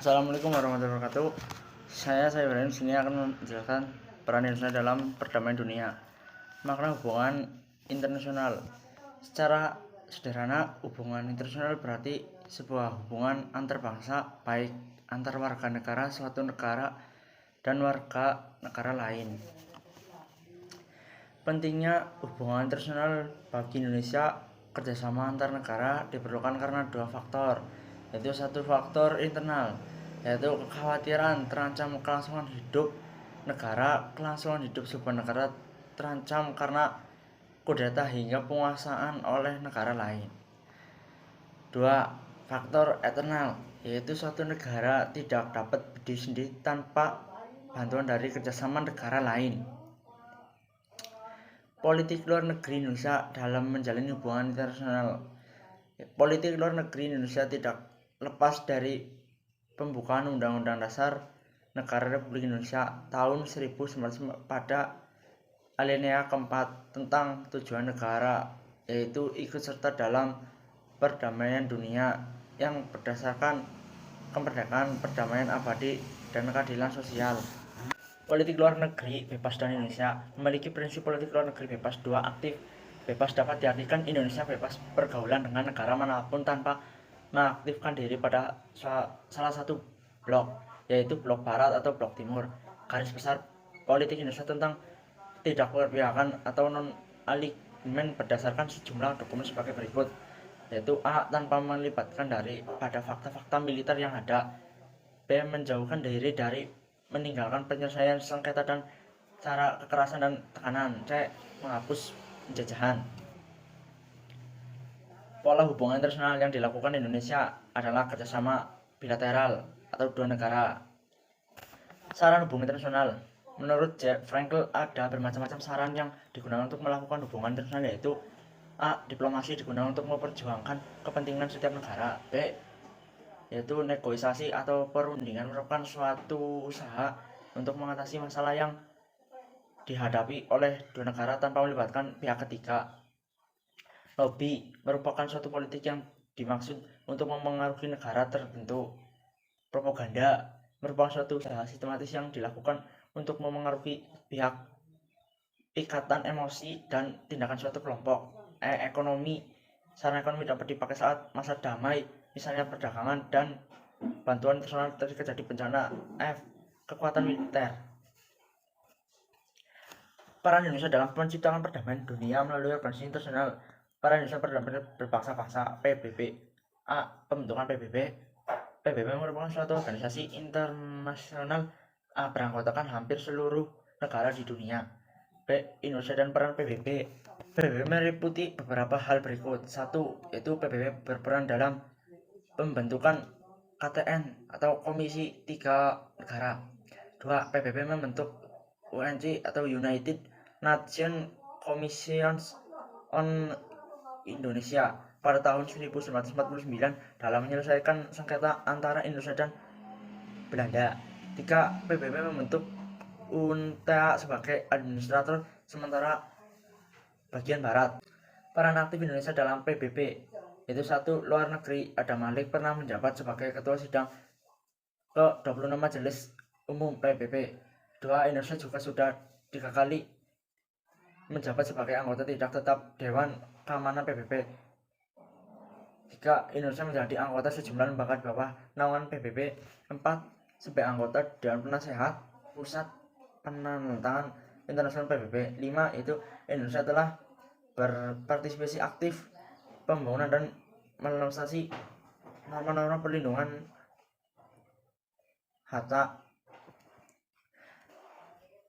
Assalamualaikum warahmatullahi wabarakatuh. Saya Ibrahim di sini akan menjelaskan peran Indonesia dalam perdamaian dunia. Makna hubungan internasional. Secara sederhana, hubungan internasional berarti sebuah hubungan antar bangsa, baik antar warga negara suatu negara dan warga negara lain. Pentingnya hubungan internasional bagi Indonesia, kerjasama antar negara diperlukan karena dua faktor, yaitu satu faktor internal, yaitu kekhawatiran terancam kelangsungan hidup negara. Kelangsungan hidup sebuah negara terancam karena kudeta hingga penguasaan oleh negara lain. Dua, faktor eksternal, yaitu suatu negara tidak dapat berdiri sendiri tanpa bantuan dari kerjasama negara lain. Politik luar negeri Indonesia dalam menjalin hubungan internasional. Politik luar negeri Indonesia tidak lepas dari pembukaan Undang-Undang Dasar Negara Republik Indonesia tahun 1945 pada alinea keempat tentang tujuan negara, yaitu ikut serta dalam perdamaian dunia yang berdasarkan kemerdekaan, perdamaian abadi, dan keadilan sosial. Politik luar negeri bebas dan Indonesia memiliki prinsip politik luar negeri bebas. Dua, aktif. Bebas dapat diartikan Indonesia bebas pergaulan dengan negara manapun tanpa mengaktifkan diri pada salah satu blok, yaitu blok barat atau blok timur. Garis besar politik Indonesia tentang tidak berpihakan atau non-alignment berdasarkan sejumlah dokumen sebagai berikut, yaitu A. Tanpa melibatkan dari pada fakta-fakta militer yang ada. B. Menjauhkan diri dari meninggalkan penyelesaian sengketa dan cara kekerasan dan tekanan. C. Menghapus penjajahan. Pola hubungan internasional yang dilakukan Indonesia adalah kerjasama bilateral atau dua negara. Saran hubungan internasional. Menurut Jack Frankel, ada bermacam-macam saran yang digunakan untuk melakukan hubungan internasional, yaitu A. Diplomasi digunakan untuk memperjuangkan kepentingan setiap negara. B. Yaitu negosiasi atau perundingan merupakan suatu usaha untuk mengatasi masalah yang dihadapi oleh dua negara tanpa melibatkan pihak ketiga. Lobby merupakan suatu politik yang dimaksud untuk memengaruhi negara tertentu. Propaganda merupakan suatu usaha sistematis yang dilakukan untuk memengaruhi pihak. Ikatan emosi dan tindakan suatu kelompok. Ekonomi. Saran ekonomi dapat dipakai saat masa damai, misalnya perdagangan dan bantuan internasional ketika terjadi bencana. F. Kekuatan militer. Peran Indonesia dalam menciptakan perdamaian dunia melalui organisasi internasional. Peran Indonesia perdamaian berbangsa-bangsa. PBB. A. Pembentukan PBB. PBB merupakan suatu organisasi internasional beranggotakan hampir seluruh negara di dunia. B. Indonesia dan peran PBB. PBB meliputi beberapa hal berikut. 1. Yaitu PBB berperan dalam pembentukan KTN atau Komisi Tiga Negara. 2. PBB membentuk UNC atau United Nations Commissions on Indonesia pada tahun 1949 dalam menyelesaikan sengketa antara Indonesia dan Belanda. 3. PBB membentuk UNTA sebagai administrator sementara bagian barat. Peran aktif Indonesia dalam PBB, yaitu 1. Luar negeri. Adam Malik pernah menjabat sebagai ketua sidang ke-26 Majelis Umum PBB. 2. Indonesia juga sudah 3 kali menjabat sebagai anggota tidak tetap Dewan Keamanan PBB. 3. Indonesia menjadi anggota sejumlah lembaga di bawah naungan PBB. 4. Sebagai anggota Dewan Penasehat Pusat Penandatangan Internasional PBB. 5. Itu Indonesia telah berpartisipasi aktif pembangunan dan melunasi norma-norma perlindungan HATA.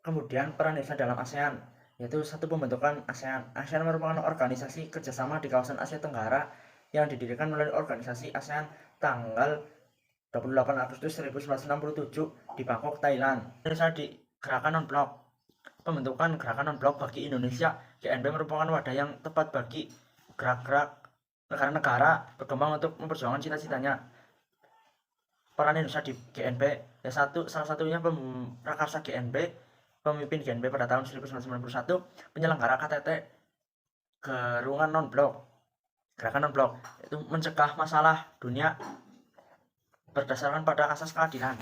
Kemudian peran Indonesia dalam ASEAN, yaitu 1. Pembentukan ASEAN. ASEAN merupakan organisasi kerjasama di kawasan Asia Tenggara yang didirikan melalui organisasi ASEAN tanggal 28 Agustus 1967 di Bangkok, Thailand. Indonesia di Gerakan Non-Blok. Pembentukan Gerakan Non-Blok bagi Indonesia, GNB merupakan wadah yang tepat bagi gerak-gerak negara-negara berkembang untuk memperjuangkan cita-citanya. Peran Indonesia di GNB, ya salah satunya prakarsa GNB, pemimpin GNB pada tahun 1991, penyelenggara KTT Gerakan Non-Blok, itu mencegah masalah dunia berdasarkan pada asas keadilan.